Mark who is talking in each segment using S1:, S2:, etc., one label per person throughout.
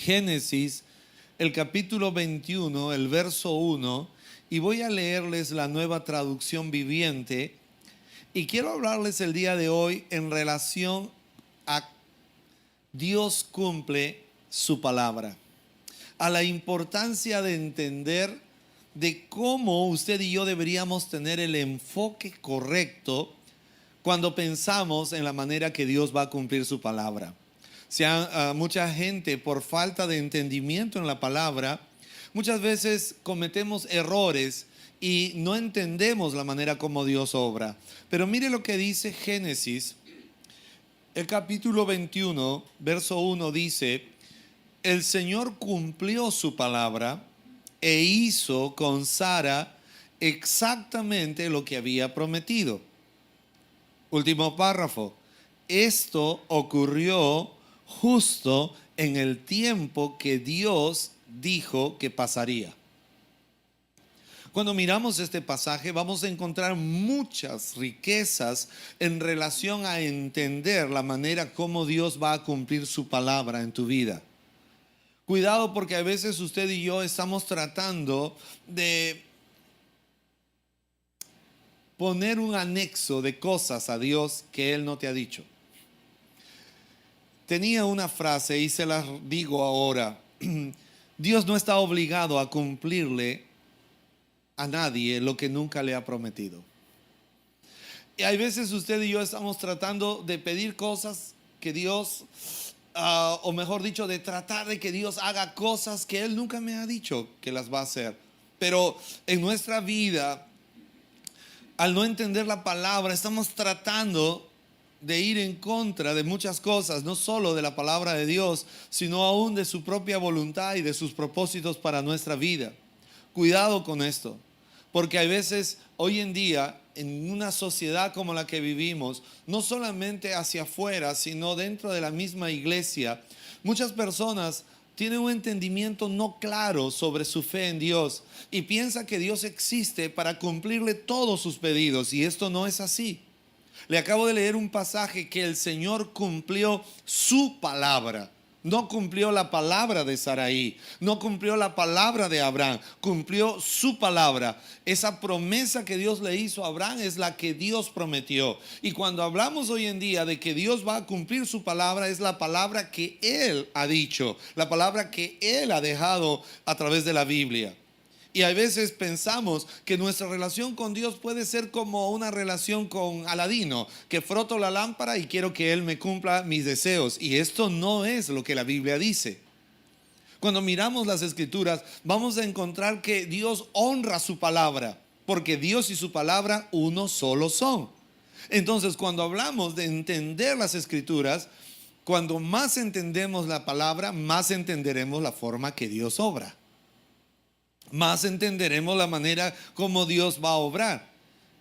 S1: Génesis, el capítulo 21, el verso 1, y voy a leerles la Nueva Traducción Viviente. Y quiero hablarles el día de hoy en relación a Dios cumple su palabra, a la importancia de entender de cómo usted y yo deberíamos tener el enfoque correcto cuando pensamos en la manera que Dios va a cumplir su palabra. Mucha gente, por falta de entendimiento en la palabra, muchas veces cometemos errores y no entendemos la manera como Dios obra. Pero mire lo que dice Génesis, el capítulo 21, verso 1 dice: el Señor cumplió su palabra e hizo con Sara exactamente lo que había prometido. Último párrafo. Esto ocurrió justo en el tiempo que Dios dijo que pasaría. Cuando miramos este pasaje vamos a encontrar muchas riquezas en relación a entender la manera como Dios va a cumplir su palabra en tu vida. Cuidado, porque a veces usted y yo estamos tratando de poner un anexo de cosas a Dios que Él no te ha dicho. Tenía una frase y se la digo ahora. Dios no está obligado a cumplirle a nadie lo que nunca le ha prometido. Y hay veces usted y yo estamos tratando de pedir cosas que Dios, o mejor dicho, de tratar de que Dios haga cosas que Él nunca me ha dicho que las va a hacer. Pero en nuestra vida, al no entender la palabra, estamos tratando de ir en contra de muchas cosas, no solo de la palabra de Dios, sino aún de su propia voluntad y de sus propósitos para nuestra vida. Cuidado con esto, porque hay veces hoy en día en una sociedad como la que vivimos, no solamente hacia afuera, sino dentro de la misma iglesia, muchas personas tienen un entendimiento no claro sobre su fe en Dios y piensa que Dios existe para cumplirle todos sus pedidos, y esto no es así. Le acabo de leer un pasaje que el Señor cumplió su palabra. No cumplió la palabra de Saraí, no cumplió la palabra de Abraham, cumplió su palabra. Esa promesa que Dios le hizo a Abraham es la que Dios prometió. Y cuando hablamos hoy en día de que Dios va a cumplir su palabra, es la palabra que Él ha dicho, la palabra que Él ha dejado a través de la Biblia. Y a veces pensamos que nuestra relación con Dios puede ser como una relación con Aladino, que froto la lámpara y quiero que Él me cumpla mis deseos. Y esto no es lo que la Biblia dice. Cuando miramos las Escrituras, vamos a encontrar que Dios honra su palabra, porque Dios y su palabra uno solo son. Entonces, cuando hablamos de entender las Escrituras, cuando más entendemos la palabra, más entenderemos la forma que Dios obra. Más entenderemos la manera como Dios va a obrar.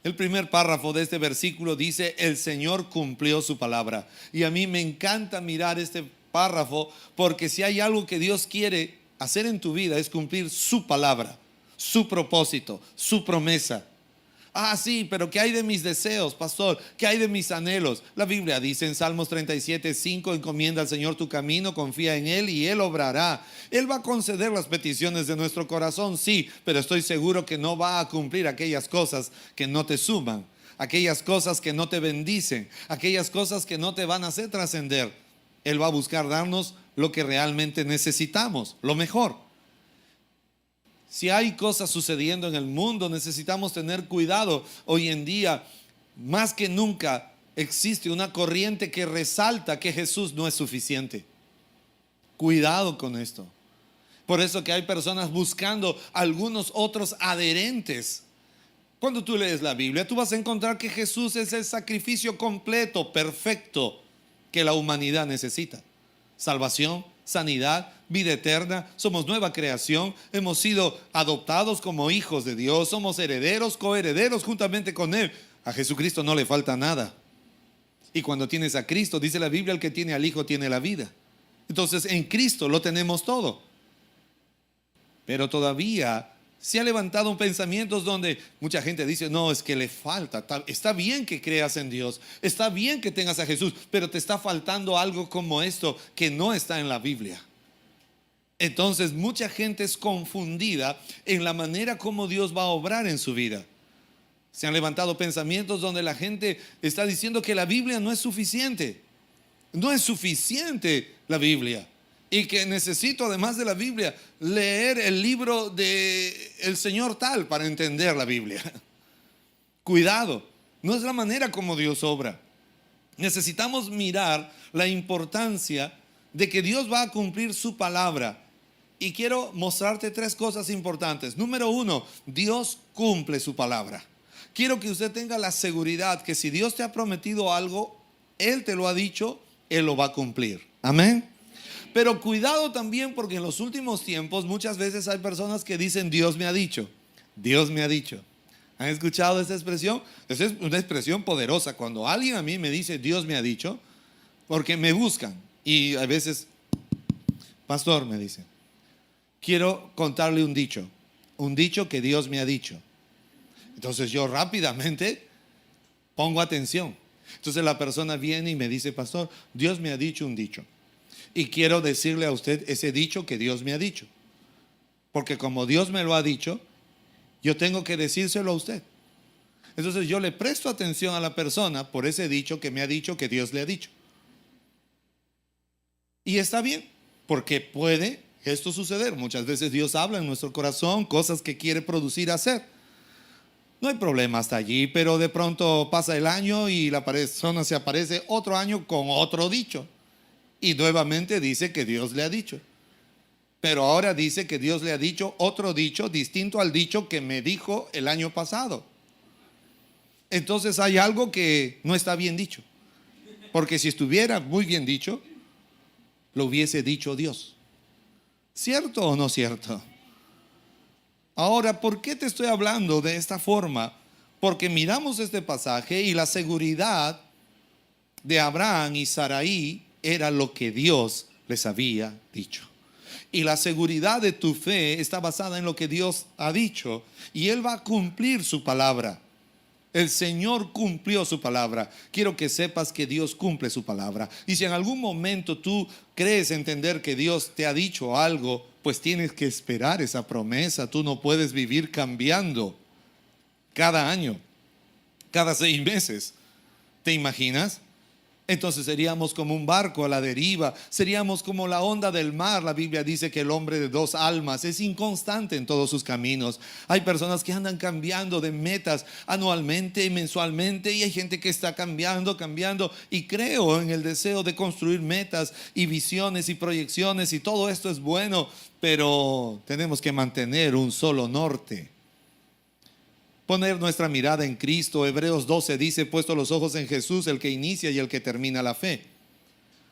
S1: El primer párrafo de este versículo dice: el Señor cumplió su palabra. Y a mí me encanta mirar este párrafo, porque si hay algo que Dios quiere hacer en tu vida es cumplir su palabra, su propósito, su promesa. Sí, pero ¿qué hay de mis deseos, pastor? ¿Qué hay de mis anhelos? La Biblia dice en Salmos 37:5: encomienda al Señor tu camino, confía en Él y Él obrará. Él va a conceder las peticiones de nuestro corazón, sí, pero estoy seguro que no va a cumplir aquellas cosas que no te suman, aquellas cosas que no te bendicen, aquellas cosas que no te van a hacer trascender. Él va a buscar darnos lo que realmente necesitamos, lo mejor. Si hay cosas sucediendo en el mundo, necesitamos tener cuidado. Hoy en día, más que nunca, existe una corriente que resalta que Jesús no es suficiente. Cuidado con esto. Por eso que hay personas buscando algunos otros adherentes. Cuando tú lees la Biblia, tú vas a encontrar que Jesús es el sacrificio completo, perfecto, que la humanidad necesita. Salvación, sanidad, vida eterna, somos nueva creación, hemos sido adoptados como hijos de Dios, somos herederos, coherederos juntamente con Él. A Jesucristo no le falta nada. Y cuando tienes a Cristo, dice la Biblia, el que tiene al Hijo tiene la vida. Entonces en Cristo lo tenemos todo. Pero todavía se ha levantado un pensamiento donde mucha gente dice: no, es que le falta. Está bien que creas en Dios, está bien que tengas a Jesús, pero te está faltando algo como esto que no está en la Biblia. Entonces mucha gente es confundida en la manera como Dios va a obrar en su vida. Se han levantado pensamientos donde la gente está diciendo que la Biblia no es suficiente. No es suficiente la Biblia. Y que necesito, además de la Biblia, leer el libro de el Señor tal para entender la Biblia. Cuidado, no es la manera como Dios obra. Necesitamos mirar la importancia de que Dios va a cumplir su palabra. Y quiero mostrarte tres cosas importantes. Número uno, Dios cumple su palabra. Quiero que usted tenga la seguridad que si Dios te ha prometido algo, Él te lo ha dicho, Él lo va a cumplir. Amén. Pero cuidado también, porque en los últimos tiempos muchas veces hay personas que dicen Dios me ha dicho. Dios me ha dicho. ¿Han escuchado esta expresión? Esa es una expresión poderosa. Cuando alguien a mí me dice Dios me ha dicho, porque me buscan. Y a veces, pastor, me dice, quiero contarle un dicho que Dios me ha dicho. Entonces yo rápidamente pongo atención. Entonces la persona viene y me dice, pastor, Dios me ha dicho un dicho. Y quiero decirle a usted ese dicho que Dios me ha dicho. Porque como Dios me lo ha dicho, yo tengo que decírselo a usted. Entonces yo le presto atención a la persona por ese dicho que me ha dicho que Dios le ha dicho. Y está bien, porque puede esto suceder. Muchas veces Dios habla en nuestro corazón cosas que quiere producir hacer. No hay problema hasta allí, pero de pronto pasa el año y la persona se aparece otro año con otro dicho. Y nuevamente dice que Dios le ha dicho. Pero ahora dice que Dios le ha dicho otro dicho distinto al dicho que me dijo el año pasado. Entonces hay algo que no está bien dicho. Porque si estuviera muy bien dicho, lo hubiese dicho Dios. ¿Cierto o no cierto? Ahora, ¿por qué te estoy hablando de esta forma? Porque miramos este pasaje y la seguridad de Abraham y Sarai era lo que Dios les había dicho. Y la seguridad de tu fe está basada en lo que Dios ha dicho. Y Él va a cumplir su palabra. El Señor cumplió su palabra. Quiero que sepas que Dios cumple su palabra. Y si en algún momento tú crees entender que Dios te ha dicho algo, pues tienes que esperar esa promesa. Tú no puedes vivir cambiando cada año, cada 6 meses. ¿Te imaginas? Entonces seríamos como un barco a la deriva, seríamos como la onda del mar. La Biblia dice que el hombre de 2 almas es inconstante en todos sus caminos. Hay personas que andan cambiando de metas anualmente y mensualmente, y hay gente que está cambiando, y creo en el deseo de construir metas y visiones y proyecciones, y todo esto es bueno, pero tenemos que mantener un solo norte. Poner nuestra mirada en Cristo. Hebreos 12 dice, puesto los ojos en Jesús, el que inicia y el que termina la fe.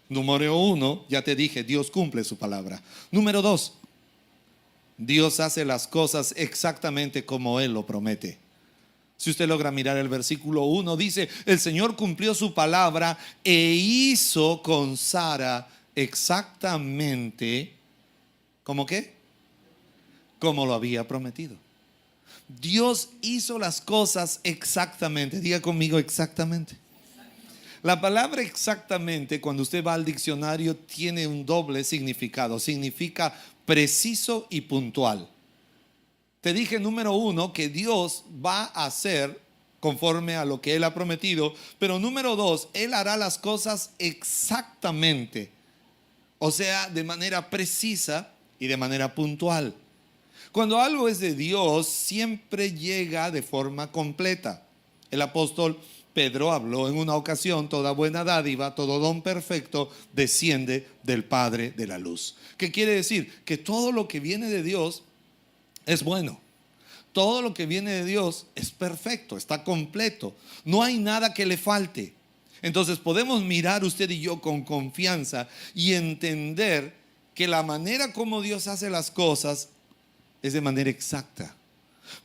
S1: Número 1, ya te dije, Dios cumple su palabra. Número 2, Dios hace las cosas exactamente como Él lo promete. Si usted logra mirar el versículo 1, dice, el Señor cumplió su palabra e hizo con Sara exactamente, ¿cómo qué? Como lo había prometido. Dios hizo las cosas exactamente. Diga conmigo exactamente. La palabra exactamente, cuando usted va al diccionario, tiene un doble significado. Significa preciso y puntual. Te dije, número 1, que Dios va a hacer conforme a lo que Él ha prometido. Pero número 2, Él hará las cosas exactamente. O sea, de manera precisa y de manera puntual. Cuando algo es de Dios, siempre llega de forma completa. El apóstol Pedro habló en una ocasión, toda buena dádiva, todo don perfecto desciende del Padre de la luz. ¿Qué quiere decir? Que todo lo que viene de Dios es bueno. Todo lo que viene de Dios es perfecto, está completo. No hay nada que le falte. Entonces podemos mirar usted y yo con confianza y entender que la manera como Dios hace las cosas es de manera exacta.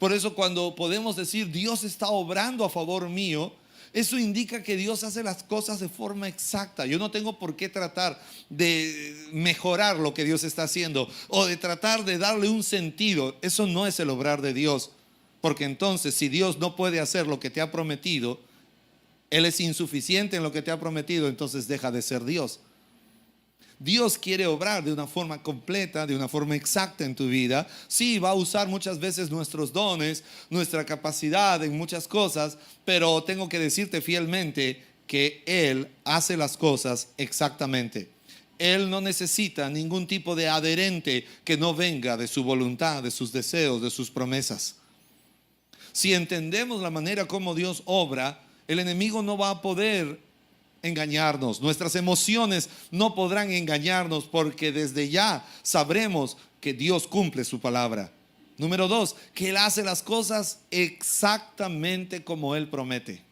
S1: Por eso cuando podemos decir Dios está obrando a favor mío, eso indica que Dios hace las cosas de forma exacta. Yo no tengo por qué tratar de mejorar lo que Dios está haciendo o de tratar de darle un sentido. Eso no es el obrar de Dios. Porque entonces si Dios no puede hacer lo que te ha prometido, Él es insuficiente en lo que te ha prometido, entonces deja de ser Dios. Dios quiere obrar de una forma completa, de una forma exacta en tu vida. Sí, va a usar muchas veces nuestros dones, nuestra capacidad en muchas cosas, pero tengo que decirte fielmente que Él hace las cosas exactamente. Él no necesita ningún tipo de adherente que no venga de su voluntad, de sus deseos, de sus promesas. Si entendemos la manera como Dios obra, el enemigo no va a poder engañarnos. Nuestras emociones no podrán engañarnos, porque desde ya sabremos que Dios cumple su palabra. Número 2, que Él hace las cosas exactamente como Él promete.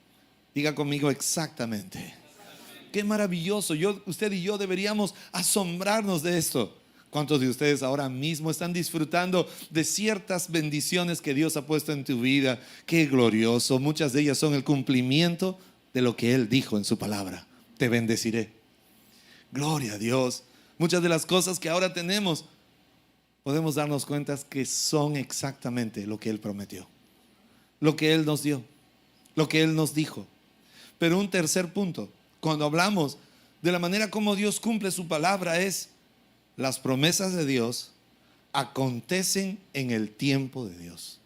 S1: Diga conmigo: exactamente. Qué maravilloso. Usted y yo deberíamos asombrarnos de esto. ¿Cuántos de ustedes ahora mismo están disfrutando de ciertas bendiciones que Dios ha puesto en tu vida? Qué glorioso. Muchas de ellas son el cumplimiento de lo que Él dijo en su palabra: te bendeciré. Gloria a Dios. Muchas de las cosas que ahora tenemos, podemos darnos cuenta que son exactamente lo que Él prometió, lo que Él nos dio, lo que Él nos dijo. Pero un tercer punto, cuando hablamos de la manera como Dios cumple su palabra, es: las promesas de Dios acontecen en el tiempo de Dios.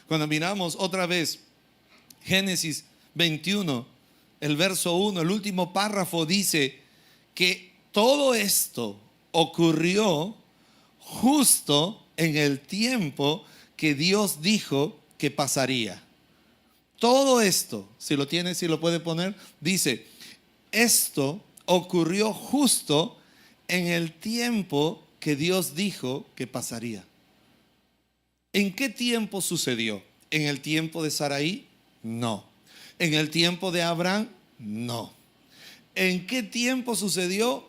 S1: Cuando miramos otra vez Génesis 21, el verso 1, el último párrafo dice que todo esto ocurrió justo en el tiempo que Dios dijo que pasaría. Todo esto, si lo tiene, si lo puede poner, dice: esto ocurrió justo en el tiempo que Dios dijo que pasaría. ¿En qué tiempo sucedió? ¿En el tiempo de Saraí? No. ¿En el tiempo de Abraham? No. ¿En qué tiempo sucedió?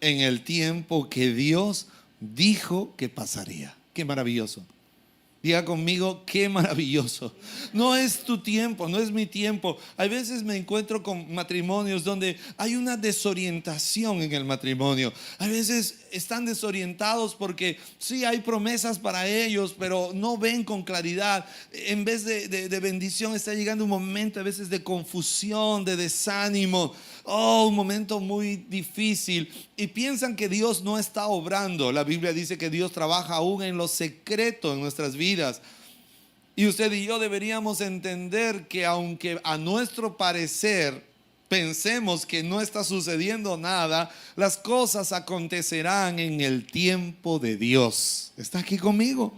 S1: En el tiempo que Dios dijo que pasaría. Qué maravilloso. Diga conmigo: qué maravilloso. No es tu tiempo, no es mi tiempo. Hay veces me encuentro con matrimonios donde hay una desorientación en el matrimonio. A veces están desorientados porque sí hay promesas para ellos, pero no ven con claridad. En vez de bendición, está llegando un momento a veces de confusión, de desánimo. Un momento muy difícil, y piensan que Dios no está obrando. La Biblia dice que Dios trabaja aún en lo secreto en nuestras vidas. Y usted y yo deberíamos entender que aunque a nuestro parecer pensemos que no está sucediendo nada, las cosas acontecerán en el tiempo de Dios. ¿Está aquí conmigo?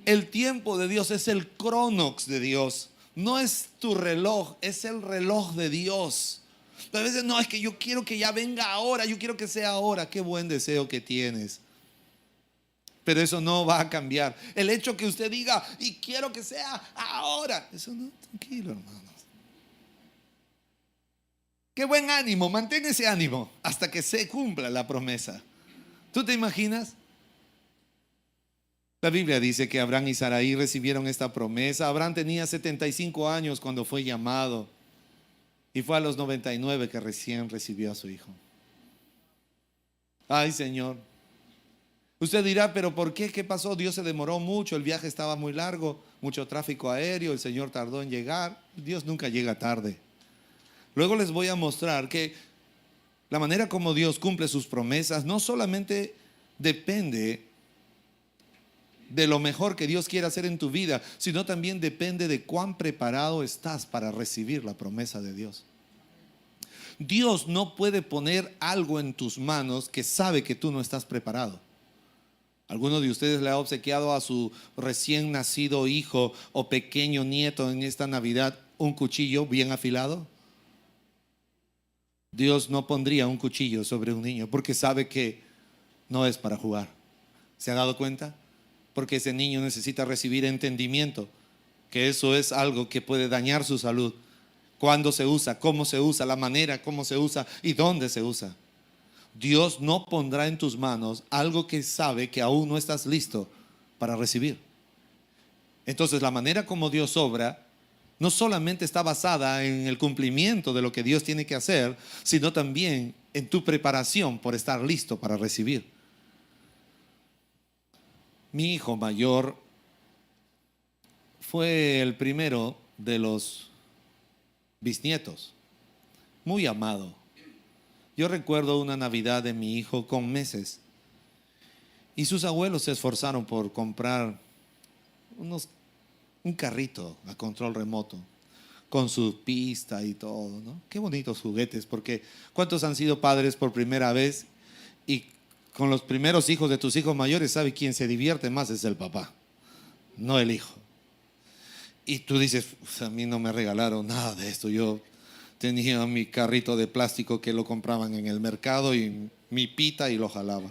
S1: El tiempo de Dios es el cronos de Dios. No es tu reloj, es el reloj de Dios. A veces no, es que yo quiero que ya venga ahora, yo quiero que sea ahora. Qué buen deseo que tienes, pero eso no va a cambiar. El hecho que usted diga: y quiero que sea ahora, eso no, tranquilo, hermanos. Qué buen ánimo, mantén ese ánimo hasta que se cumpla la promesa. ¿Tú te imaginas? La Biblia dice que Abraham y Saraí recibieron esta promesa. Abraham tenía 75 años cuando fue llamado, y fue a los 99 que recién recibió a su hijo. Ay, Señor. Usted dirá: pero ¿por qué? ¿Qué pasó? Dios se demoró mucho, el viaje estaba muy largo, mucho tráfico aéreo, el Señor tardó en llegar. Dios nunca llega tarde. Luego les voy a mostrar que la manera como Dios cumple sus promesas no solamente depende de lo mejor que Dios quiere hacer en tu vida, sino también depende de cuán preparado estás para recibir la promesa de Dios. Dios no puede poner algo en tus manos que sabe que tú no estás preparado. ¿Alguno de ustedes le ha obsequiado a su recién nacido hijo o pequeño nieto en esta Navidad un cuchillo bien afilado? Dios no pondría un cuchillo sobre un niño porque sabe que no es para jugar. ¿Se ha dado cuenta? Porque ese niño necesita recibir entendimiento, que eso es algo que puede dañar su salud. Cuándo se usa, cómo se usa, la manera cómo se usa y dónde se usa. Dios no pondrá en tus manos algo que sabe que aún no estás listo para recibir. Entonces, la manera como Dios obra no solamente está basada en el cumplimiento de lo que Dios tiene que hacer, sino también en tu preparación por estar listo para recibir. Mi hijo mayor fue el primero de los bisnietos, muy amado. Yo recuerdo una Navidad de mi hijo con meses y sus abuelos se esforzaron por comprar un carrito a control remoto con su pista y todo, ¿no? Qué bonitos juguetes, porque ¿cuántos han sido padres por primera vez? Y con los primeros hijos de tus hijos mayores, ¿sabe quién se divierte más? Es el papá, no el hijo. Y tú dices, pues a mí no me regalaron nada de esto. Yo tenía mi carrito de plástico que lo compraban en el mercado y mi pita y lo jalaba.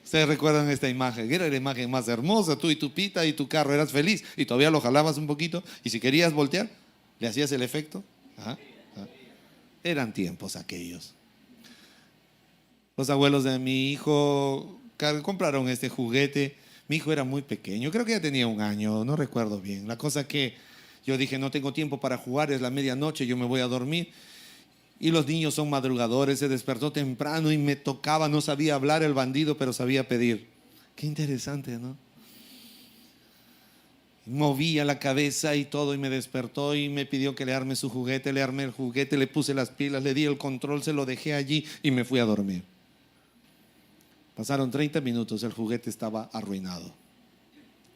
S1: Ustedes recuerdan esta imagen, era la imagen más hermosa, tú y tu pita y tu carro, eras feliz y todavía lo jalabas un poquito y si querías voltear, le hacías el efecto. Ajá, ajá. Eran tiempos aquellos. Los abuelos de mi hijo compraron este juguete. Mi hijo era muy pequeño, creo que ya tenía 1 año, no recuerdo bien. La cosa que yo dije, no tengo tiempo para jugar, es la medianoche, yo me voy a dormir. Y los niños son madrugadores, se despertó temprano y me tocaba, no sabía hablar el bandido, pero sabía pedir. Qué interesante, ¿no? Movía la cabeza y todo y me despertó y me pidió que le arme su juguete, le armé el juguete, le puse las pilas, le di el control, se lo dejé allí y me fui a dormir. Pasaron 30 minutos, el juguete estaba arruinado.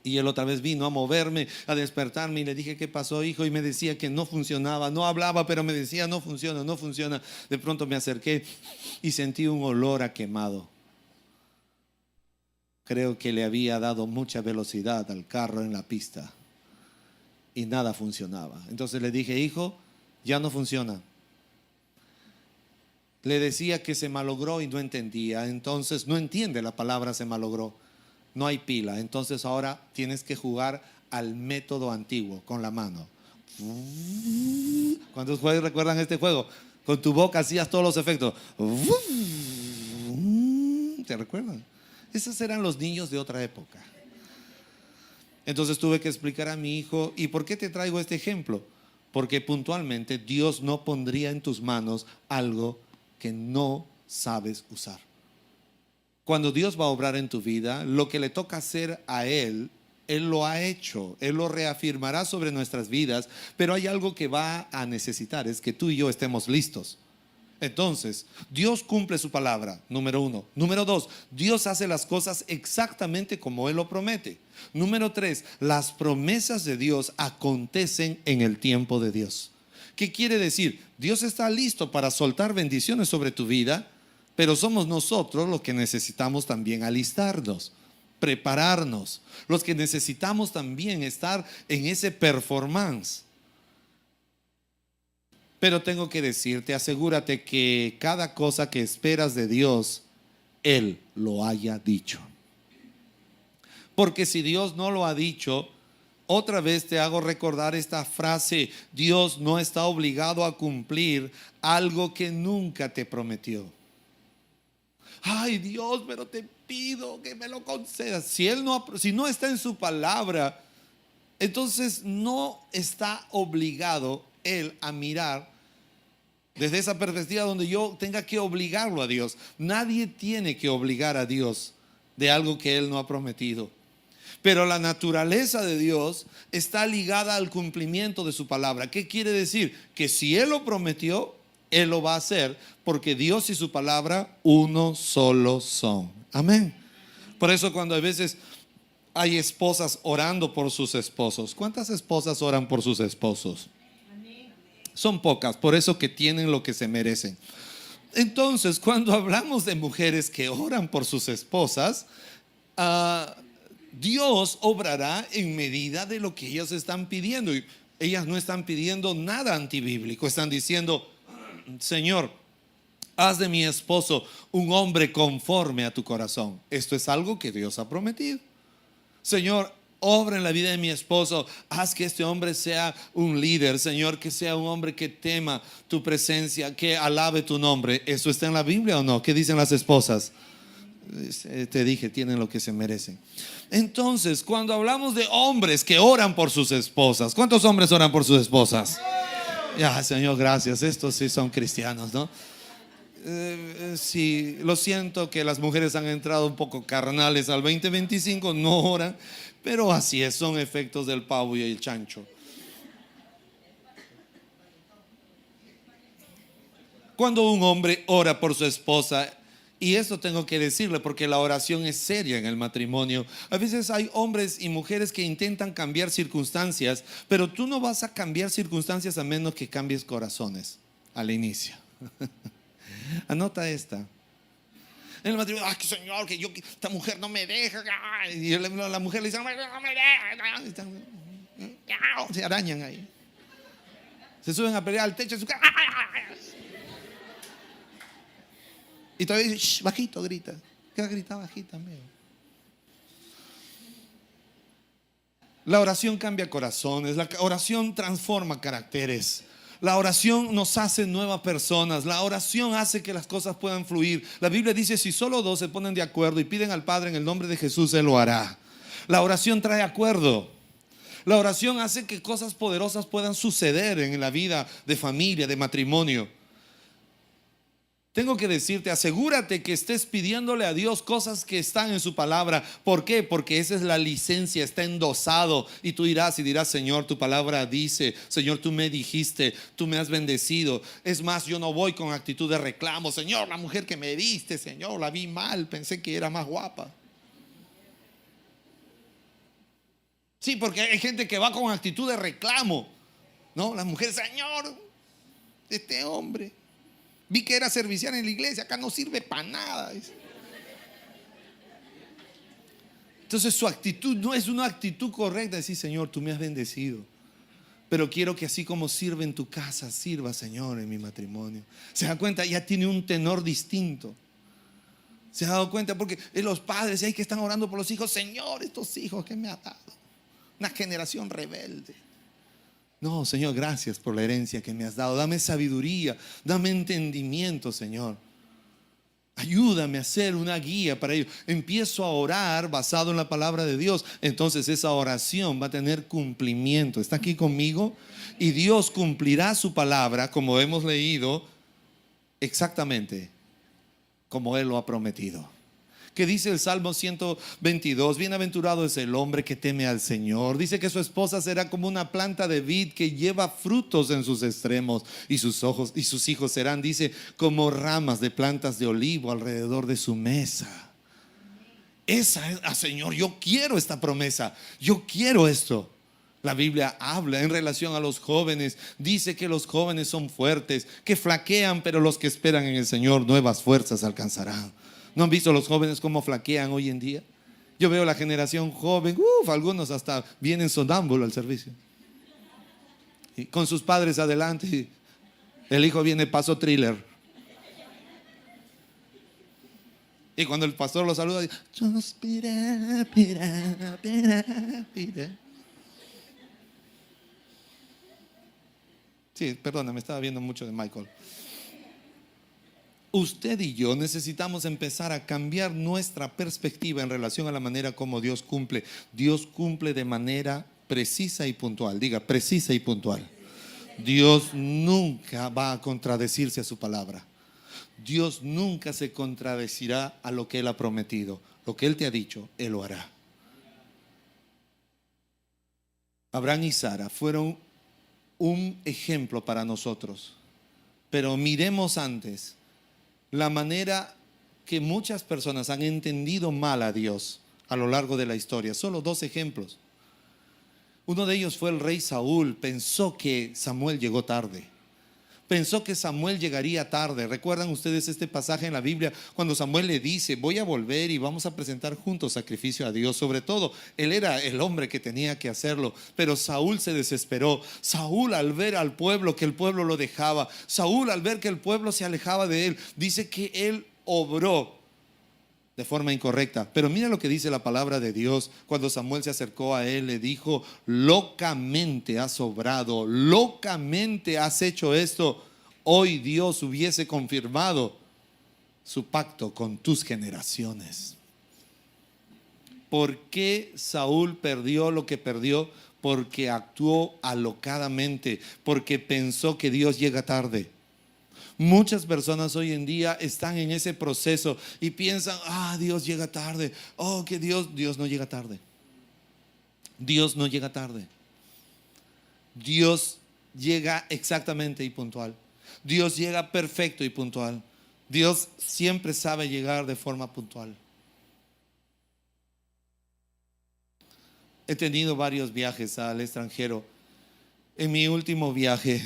S1: Y él otra vez vino a moverme, a despertarme y le dije, ¿qué pasó, hijo? Y me decía que no funcionaba, no hablaba, pero me decía, no funciona, no funciona. De pronto me acerqué y sentí un olor a quemado. Creo que le había dado mucha velocidad al carro en la pista y nada funcionaba. Entonces le dije, hijo, ya no funciona. Le decía que se malogró y no entendía. Entonces no entiende la palabra se malogró. No hay pila, entonces ahora tienes que jugar al método antiguo, con la mano. ¿Cuántos recuerdan este juego? Con tu boca hacías todos los efectos. ¿Te recuerdan? Esos eran los niños de otra época. Entonces tuve que explicar a mi hijo, ¿y por qué te traigo este ejemplo? Porque puntualmente Dios no pondría en tus manos algo que no sabes usar. Cuando Dios va a obrar en tu vida, lo que le toca hacer a Él lo ha hecho, Él lo reafirmará sobre nuestras vidas, pero hay algo que va a necesitar, es que tú y yo estemos listos. Entonces, Dios cumple su palabra, número 1. Número 2, Dios hace las cosas exactamente como Él lo promete. Número 3, las promesas de Dios acontecen en el tiempo de Dios. ¿Qué quiere decir? Dios está listo para soltar bendiciones sobre tu vida, pero somos nosotros los que necesitamos también alistarnos, prepararnos, los que necesitamos también estar en ese performance. Pero tengo que decirte, asegúrate que cada cosa que esperas de Dios, Él lo haya dicho. Porque si Dios no lo ha dicho, otra vez te hago recordar esta frase: Dios no está obligado a cumplir algo que nunca te prometió. Ay, Dios, pero te pido que me lo concedas. Si no está en su palabra, entonces no está obligado Él a mirar desde esa perspectiva donde yo tenga que obligarlo a Dios. Nadie tiene que obligar a Dios de algo que Él no ha prometido. Pero la naturaleza de Dios está ligada al cumplimiento de su palabra. ¿Qué quiere decir? Que si Él lo prometió, Él lo va a hacer, porque Dios y su palabra uno solo son. Amén. Por eso cuando a veces hay esposas orando por sus esposos, ¿cuántas esposas oran por sus esposos? Son pocas, por eso que tienen lo que se merecen. Entonces, cuando hablamos de mujeres que oran por sus esposas, Dios obrará en medida de lo que ellas están pidiendo. Y ellas no están pidiendo nada antibíblico, están diciendo: Señor, haz de mi esposo un hombre conforme a tu corazón. Esto es algo que Dios ha prometido. Señor, obra en la vida de mi esposo, haz que este hombre sea un líder, Señor, que sea un hombre que tema tu presencia, que alabe tu nombre. ¿Eso está en la Biblia o no? ¿Qué dicen las esposas? Te dije, tienen lo que se merecen. Entonces, cuando hablamos de hombres que oran por sus esposas, ¿cuántos hombres oran por sus esposas? Ya, Señor, gracias. Estos sí son cristianos, ¿no? Sí, lo siento que las mujeres han entrado un poco carnales al 2025, no oran, pero así es, son efectos del pavo y el chancho. Cuando un hombre ora por su esposa, y esto tengo que decirle porque la oración es seria en el matrimonio. A veces hay hombres y mujeres que intentan cambiar circunstancias, pero tú no vas a cambiar circunstancias a menos que cambies corazones al inicio. Anota esta. En el matrimonio, que Señor, que esta mujer no me deja. Y la mujer le dice, no me deja. Se arañan ahí. Se suben a pelear al techo de su casa. Y todavía dice, bajito, grita. ¿Qué grita bajito también? La oración cambia corazones, la oración transforma caracteres. La oración nos hace nuevas personas. La oración hace que las cosas puedan fluir. La Biblia dice, si solo dos se ponen de acuerdo y piden al Padre en el nombre de Jesús, Él lo hará. La oración trae acuerdo. La oración hace que cosas poderosas puedan suceder en la vida de familia, de matrimonio. Tengo que decirte, asegúrate que estés pidiéndole a Dios cosas que están en su palabra. ¿Por qué? Porque esa es la licencia, está endosado. Y tú irás y dirás, Señor, tu palabra dice, Señor, tú me dijiste, tú me has bendecido. Es más, yo no voy con actitud de reclamo. Señor, la mujer que me diste, Señor, la vi mal, pensé que era más guapa. Sí, porque hay gente que va con actitud de reclamo. No, las mujeres, Señor, este hombre, vi que era servicial en la iglesia, acá no sirve para nada. Entonces su actitud no es una actitud correcta. Decir, Señor, tú me has bendecido, pero quiero que así como sirve en tu casa, sirva, Señor, en mi matrimonio. ¿Se da cuenta? Ya tiene un tenor distinto. ¿Se ha dado cuenta? Porque los padres hay que están orando por los hijos. Señor, estos hijos que me ha dado, una generación rebelde. No, Señor, gracias por la herencia que me has dado. Dame sabiduría, dame entendimiento, Señor. Ayúdame a ser una guía para ellos. Empiezo a orar basado en la palabra de Dios. Entonces esa oración va a tener cumplimiento. ¿Está aquí conmigo? Y Dios cumplirá su palabra, como hemos leído, exactamente como Él lo ha prometido. ¿Qué dice el Salmo 122? Bienaventurado es el hombre que teme al Señor. Dice que su esposa será como una planta de vid que lleva frutos en sus extremos, y sus hijos serán, dice, como ramas de plantas de olivo alrededor de su mesa. Esa es, Señor, yo quiero esta promesa, yo quiero esto. La Biblia habla en relación a los jóvenes. Dice que los jóvenes son fuertes, que flaquean, pero los que esperan en el Señor nuevas fuerzas alcanzarán. ¿No han visto los jóvenes cómo flaquean hoy en día? Yo veo la generación joven, algunos hasta vienen sonámbulos al servicio. Y con sus padres adelante, y el hijo viene paso thriller. Y cuando el pastor lo saluda, dice, suspira, pira, pira, pira. Sí, perdona, me estaba viendo mucho de Michael. Usted y yo necesitamos empezar a cambiar nuestra perspectiva en relación a la manera como Dios cumple. Dios cumple de manera precisa y puntual. Diga, precisa y puntual. Dios nunca va a contradecirse a su palabra. Dios nunca se contradecirá a lo que Él ha prometido. Lo que Él te ha dicho, Él lo hará. Abraham y Sara fueron un ejemplo para nosotros. Pero miremos antes la manera que muchas personas han entendido mal a Dios a lo largo de la historia. Solo dos ejemplos. Uno de ellos fue el rey Saúl. Pensó que Samuel llegó tarde. Pensó que Samuel llegaría tarde. ¿Recuerdan ustedes este pasaje en la Biblia cuando Samuel le dice, voy a volver y vamos a presentar juntos sacrificio a Dios? Sobre todo, él era el hombre que tenía que hacerlo, pero Saúl se desesperó. Saúl, al ver al pueblo, que el pueblo lo dejaba, Saúl, al ver que el pueblo se alejaba de él, dice que él obró de forma incorrecta. Pero mira lo que dice la palabra de Dios. Cuando Samuel se acercó a él, le dijo, locamente has obrado, locamente has hecho esto. Hoy Dios hubiese confirmado su pacto con tus generaciones. ¿Por qué Saúl perdió lo que perdió? Porque actuó alocadamente, porque pensó que Dios llega tarde. Muchas personas hoy en día están en ese proceso y piensan, Dios llega tarde. Que Dios no llega tarde. Dios no llega tarde. Dios llega exactamente y puntual. Dios llega perfecto y puntual. Dios siempre sabe llegar de forma puntual. He tenido varios viajes al extranjero. En mi último viaje,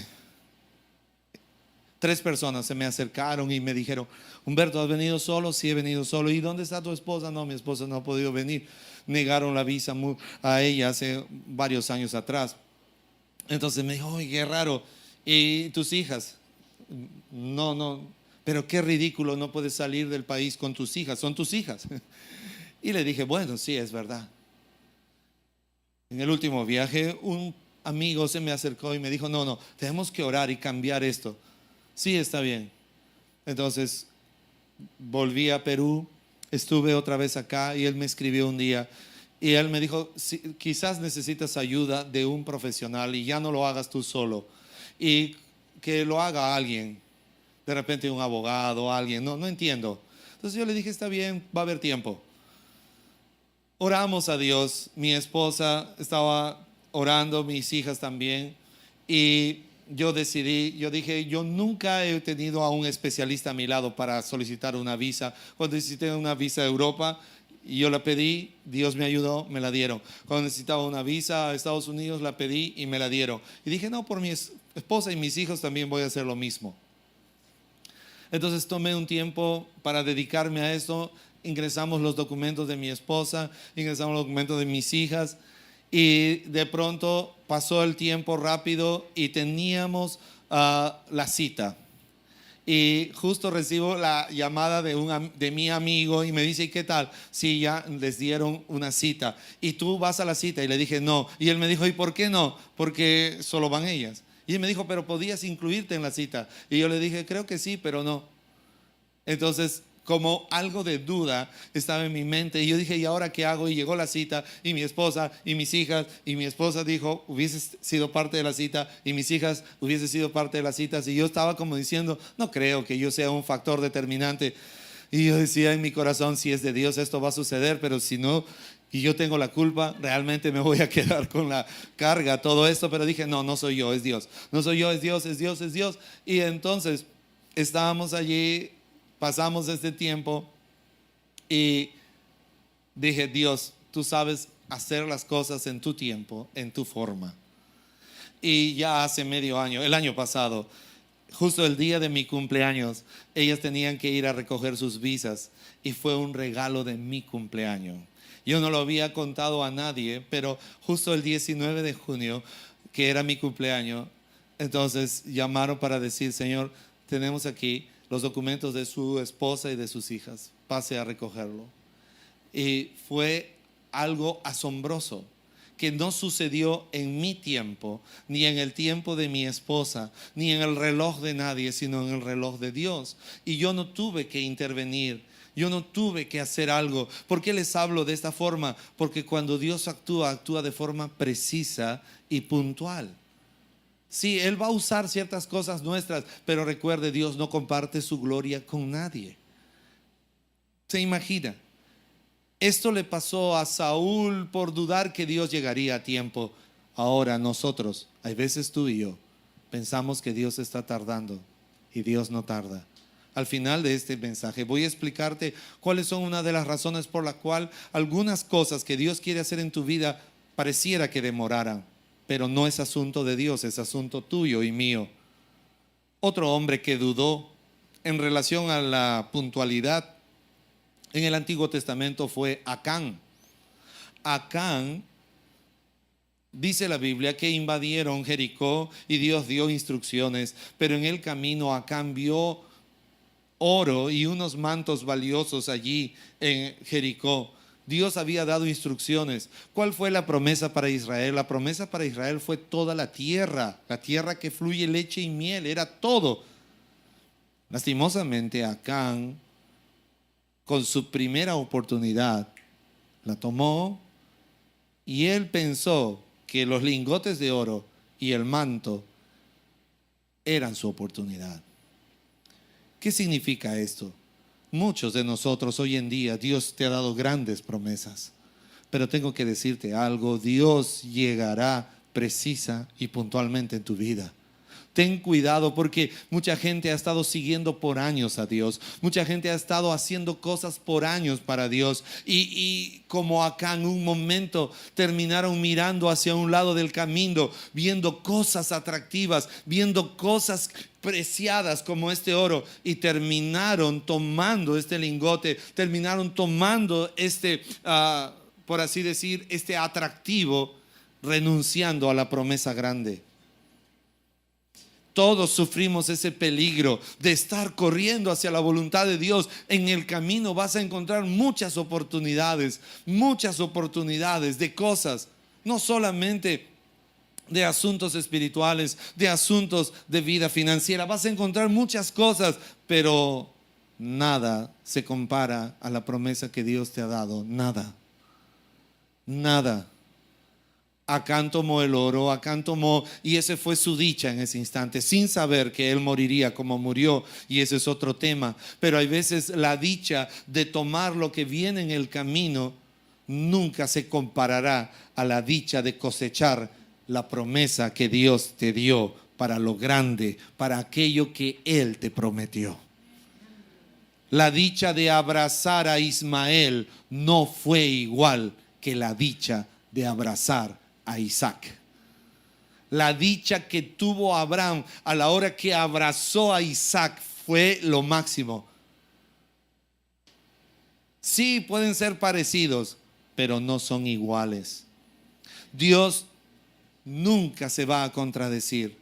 S1: 3 personas se me acercaron y me dijeron: Humberto, ¿has venido solo? Sí, he venido solo. ¿Y dónde está tu esposa? No, mi esposa no ha podido venir. Negaron la visa a ella hace varios años atrás. Entonces me dijo: oye, qué raro. ¿Y tus hijas? No, pero qué ridículo, no puedes salir del país con tus hijas, son tus hijas. Y le dije: bueno, sí, es verdad. En el último viaje, un amigo se me acercó y me dijo: no, tenemos que orar y cambiar esto. Sí, está bien. Entonces volví a Perú, estuve otra vez acá y él me escribió un día y él me dijo: sí, quizás necesitas ayuda de un profesional y ya no lo hagas tú solo, y que lo haga alguien, de repente un abogado, alguien, no entiendo. Entonces yo le dije: está bien, va a haber tiempo. Oramos a Dios, mi esposa estaba orando, mis hijas también, y yo dije: yo nunca he tenido a un especialista a mi lado para solicitar una visa. Cuando necesité una visa a Europa, yo la pedí, Dios me ayudó, me la dieron. Cuando necesitaba una visa a Estados Unidos, la pedí y me la dieron. Y dije: no, por mi esposa y mis hijos también voy a hacer lo mismo. Entonces tomé un tiempo para dedicarme a esto. Ingresamos los documentos de mi esposa, ingresamos los documentos de mis hijas, y de pronto pasó el tiempo rápido y teníamos la cita. Y justo recibo la llamada de mi amigo y me dice: ¿y qué tal? Sí, ya les dieron una cita. ¿Y tú vas a la cita? Y le dije: no. Y él me dijo: ¿y por qué no? Porque solo van ellas. Y él me dijo: pero podías incluirte en la cita. Y yo le dije: creo que sí, pero no. Entonces, como algo de duda estaba en mi mente, y yo dije: ¿y ahora qué hago? Y llegó la cita, y mi esposa y mis hijas, y mi esposa dijo: hubieses sido parte de la cita, y mis hijas hubiesen sido parte de las citas. Y yo estaba como diciendo: no creo que yo sea un factor determinante. Y yo decía en mi corazón: si es de Dios esto va a suceder, pero si no, y yo tengo la culpa, realmente me voy a quedar con la carga, todo esto. Pero dije: no soy yo, es Dios. No soy yo, es Dios, es Dios, es Dios. Y entonces estábamos allí, pasamos este tiempo y dije: Dios, tú sabes hacer las cosas en tu tiempo, en tu forma. Y ya hace medio año, el año pasado, justo el día de mi cumpleaños, ellas tenían que ir a recoger sus visas y fue un regalo de mi cumpleaños. Yo no lo había contado a nadie, pero justo el 19 de junio, que era mi cumpleaños, entonces llamaron para decir: Señor, tenemos aquí los documentos de su esposa y de sus hijas, pase a recogerlo. Y fue algo asombroso que no sucedió en mi tiempo, ni en el tiempo de mi esposa, ni en el reloj de nadie, sino en el reloj de Dios. Y yo no tuve que intervenir, yo no tuve que hacer algo. ¿Por qué les hablo de esta forma? Porque cuando Dios actúa de forma precisa y puntual. Sí, Él va a usar ciertas cosas nuestras, pero recuerde, Dios no comparte su gloria con nadie. ¿Se imagina? Esto le pasó a Saúl por dudar que Dios llegaría a tiempo. Ahora nosotros, hay veces tú y yo, pensamos que Dios está tardando y Dios no tarda. Al final de este mensaje voy a explicarte cuáles son una de las razones por la cual algunas cosas que Dios quiere hacer en tu vida pareciera que demoraran, pero no es asunto de Dios, es asunto tuyo y mío. Otro hombre que dudó en relación a la puntualidad en el Antiguo Testamento fue Acán. Acán, dice la Biblia, que invadieron Jericó y Dios dio instrucciones, pero en el camino Acán vio oro y unos mantos valiosos allí en Jericó. Dios había dado instrucciones. ¿Cuál fue la promesa para Israel? La promesa para Israel fue toda la tierra que fluye leche y miel, era todo. Lastimosamente Acán, con su primera oportunidad, la tomó y él pensó que los lingotes de oro y el manto eran su oportunidad. ¿Qué significa esto? Muchos de nosotros hoy en día, Dios te ha dado grandes promesas, pero tengo que decirte algo: Dios llegará precisa y puntualmente en tu vida. Ten cuidado, porque mucha gente ha estado siguiendo por años a Dios. Mucha gente ha estado haciendo cosas por años para Dios. Y como acá en un momento terminaron mirando hacia un lado del camino, viendo cosas atractivas, viendo cosas preciadas como este oro, y terminaron tomando este lingote, terminaron tomando este, por así decir, este atractivo, renunciando a la promesa grande. Todos sufrimos ese peligro de estar corriendo hacia la voluntad de Dios. En el camino vas a encontrar muchas oportunidades de cosas, no solamente de asuntos espirituales, de asuntos de vida financiera. Vas a encontrar muchas cosas, pero nada se compara a la promesa que Dios te ha dado. Nada. Acán tomó el oro, Acán tomó, y ese fue su dicha en ese instante, sin saber que él moriría como murió, y ese es otro tema. Pero hay veces la dicha de tomar lo que viene en el camino nunca se comparará a la dicha de cosechar la promesa que Dios te dio para lo grande, para aquello que Él te prometió. La dicha de abrazar a Ismael no fue igual que la dicha de abrazar a Isaac. La dicha que tuvo Abraham a la hora que abrazó a Isaac fue lo máximo. Sí, pueden ser parecidos, pero no son iguales. Dios nunca se va a contradecir.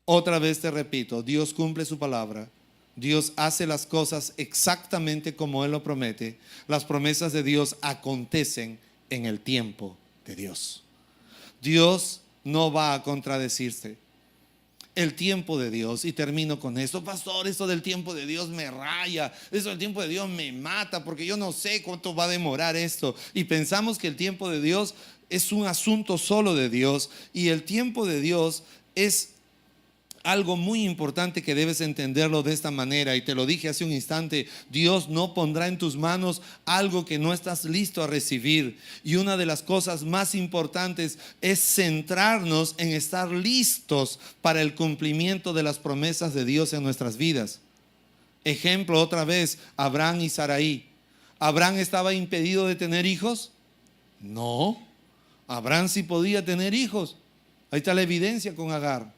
S1: Otra vez te repito, Dios cumple su palabra. Dios hace las cosas exactamente como Él lo promete. Las promesas de Dios acontecen en el tiempo de Dios. Dios no va a contradecirse. El tiempo de Dios, y termino con esto, pastor, esto del tiempo de Dios me raya, esto del tiempo de Dios me mata, porque yo no sé cuánto va a demorar esto. Y pensamos que el tiempo de Dios es un asunto solo de Dios, y el tiempo de Dios es algo muy importante que debes entenderlo de esta manera. Y te lo dije hace un instante, Dios no pondrá en tus manos algo que no estás listo a recibir. Y una de las cosas más importantes es centrarnos en estar listos para el cumplimiento de las promesas de Dios en nuestras vidas. Ejemplo otra vez, Abraham y Sarai. ¿Abraham estaba impedido de tener hijos? No, Abraham sí podía tener hijos. Ahí está la evidencia con Agar.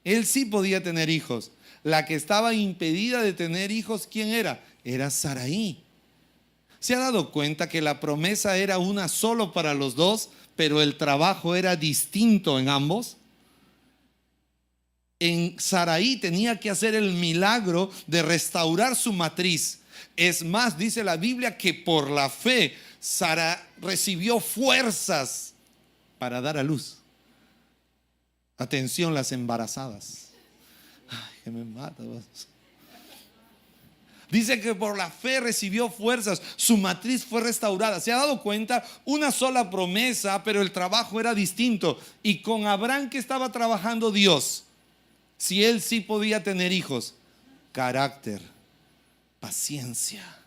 S1: Él sí podía tener hijos. La que estaba impedida de tener hijos, ¿quién era? Era Sarai. ¿Se ha dado cuenta que la promesa era una solo para los dos, pero el trabajo era distinto en ambos? En Sarai tenía que hacer el milagro de restaurar su matriz. Es más, dice la Biblia que por la fe Sara recibió fuerzas para dar a luz. Atención, las embarazadas. Ay, que me mata. Dice que por la fe recibió fuerzas, su matriz fue restaurada. ¿Se ha dado cuenta? Una sola promesa, pero el trabajo era distinto. Y con Abraham, ¿qué estaba trabajando Dios? Si él sí podía tener hijos, carácter, paciencia,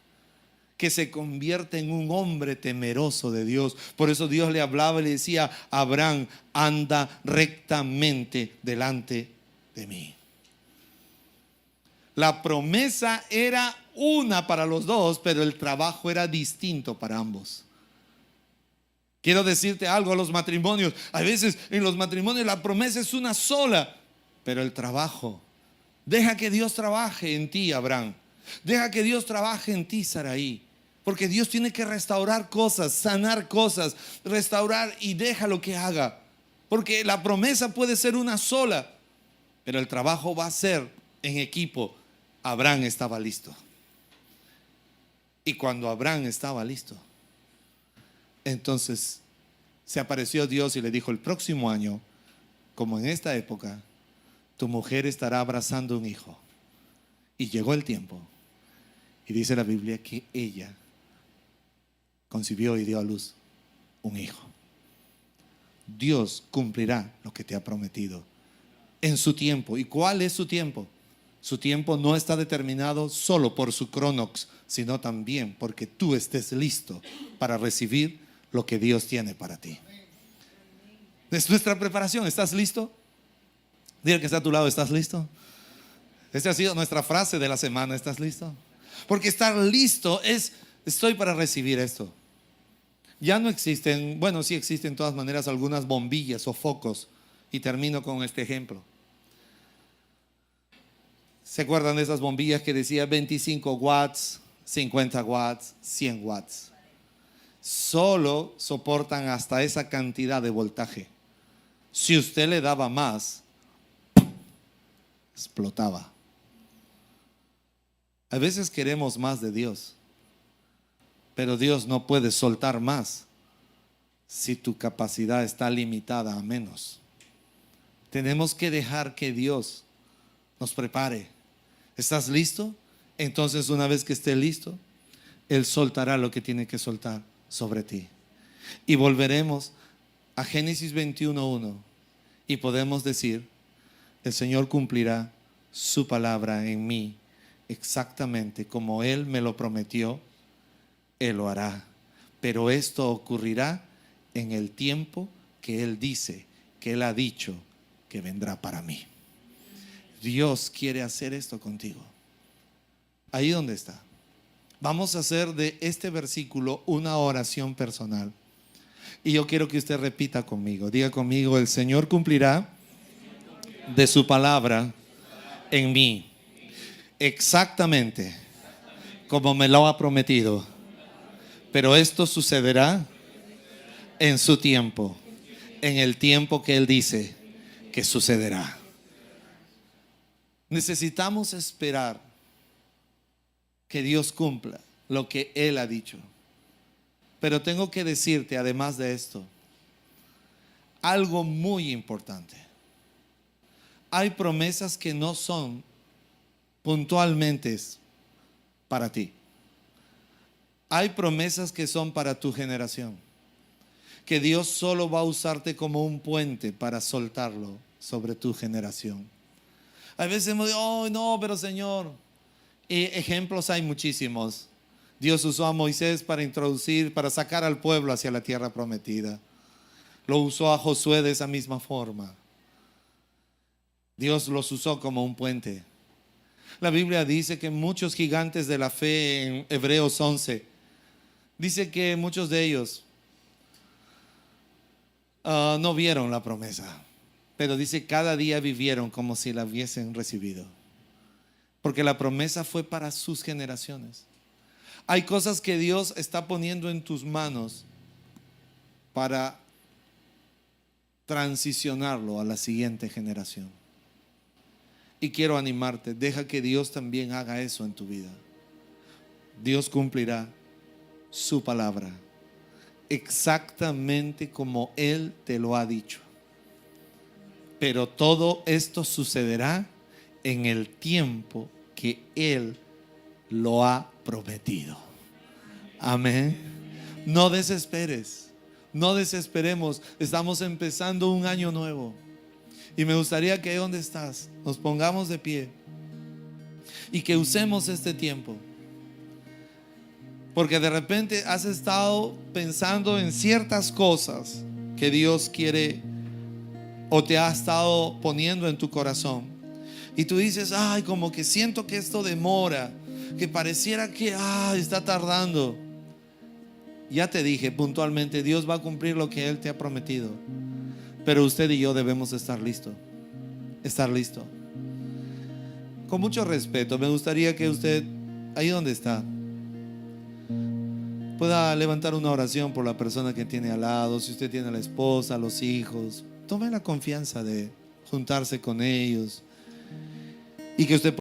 S1: que se convierte en un hombre temeroso de Dios. Por eso Dios le hablaba y le decía: Abraham, anda rectamente delante de mí. La promesa era una para los dos, pero el trabajo era distinto para ambos. Quiero decirte algo a los matrimonios. A veces en los matrimonios la promesa es una sola, pero el trabajo. Deja que Dios trabaje en ti, Abraham. Deja que Dios trabaje en ti, Sarai. Porque Dios tiene que restaurar cosas, sanar cosas, restaurar, y deja lo que haga. Porque la promesa puede ser una sola, pero el trabajo va a ser en equipo. Abraham estaba listo. Y cuando Abraham estaba listo, entonces se apareció Dios y le dijo: el próximo año, como en esta época, tu mujer estará abrazando un hijo. Y llegó el tiempo. Y dice la Biblia que ella concibió y dio a luz un hijo. Dios cumplirá lo que te ha prometido en su tiempo. ¿Y cuál es su tiempo? Su tiempo no está determinado solo por su cronos, sino también porque tú estés listo para recibir lo que Dios tiene para ti. Es nuestra preparación. ¿Estás listo? Dile que está a tu lado, ¿estás listo? Esta ha sido nuestra frase de la semana, ¿estás listo? Porque estar listo es, estoy para recibir esto. Ya no existen, bueno, sí existen de todas maneras algunas bombillas o focos. Y termino con este ejemplo. ¿Se acuerdan de esas bombillas que decía 25 watts, 50 watts, 100 watts? Solo soportan hasta esa cantidad de voltaje. Si usted le daba más, explotaba. A veces queremos más de Dios, pero Dios no puede soltar más si tu capacidad está limitada a menos. Tenemos que dejar que Dios nos prepare. ¿Estás listo? Entonces, una vez que esté listo, Él soltará lo que tiene que soltar sobre ti. Y volveremos a Génesis 21:1 y podemos decir: el Señor cumplirá su palabra en mí exactamente como Él me lo prometió. Él lo hará. Pero esto ocurrirá en el tiempo que Él dice, que Él ha dicho que vendrá para mí. Dios quiere hacer esto contigo. Ahí donde está. Vamos a hacer de este versículo una oración personal. Y yo quiero que usted repita conmigo. Diga conmigo: el Señor cumplirá de su palabra en mí, exactamente como me lo ha prometido. Pero esto sucederá en su tiempo, en el tiempo que Él dice que sucederá. Necesitamos esperar que Dios cumpla lo que Él ha dicho. Pero tengo que decirte, además de esto, algo muy importante. Hay promesas que no son puntualmente para ti. Hay promesas que son para tu generación, que Dios solo va a usarte como un puente para soltarlo sobre tu generación. A veces hemos dicho: oh no, pero Señor. Y ejemplos hay muchísimos. Dios usó a Moisés para sacar al pueblo hacia la tierra prometida. Lo usó a Josué de esa misma forma. Dios los usó como un puente. La Biblia dice que muchos gigantes de la fe, en Hebreos 11, dice que muchos de ellos no vieron la promesa, pero dice cada día vivieron como si la hubiesen recibido, porque la promesa fue para sus generaciones. Hay cosas que Dios está poniendo en tus manos para transicionarlo a la siguiente generación. Y quiero animarte: deja que Dios también haga eso en tu vida. Dios cumplirá su palabra exactamente como Él te lo ha dicho. Pero todo esto sucederá en el tiempo que Él lo ha prometido. Amén. No desesperes, no desesperemos. Estamos empezando un año nuevo. Y me gustaría que ahí donde estás nos pongamos de pie y que usemos este tiempo. Porque de repente has estado pensando en ciertas cosas que Dios quiere o te ha estado poniendo en tu corazón. Y tú dices: ay, como que siento que esto demora, que pareciera que está tardando. Ya te dije puntualmente, Dios va a cumplir lo que Él te ha prometido. Pero usted y yo debemos estar listos. Estar listo. Con mucho respeto, me gustaría que usted, ahí donde está, pueda levantar una oración por la persona que tiene al lado. Si usted tiene a la esposa, a los hijos, tome la confianza de juntarse con ellos y que usted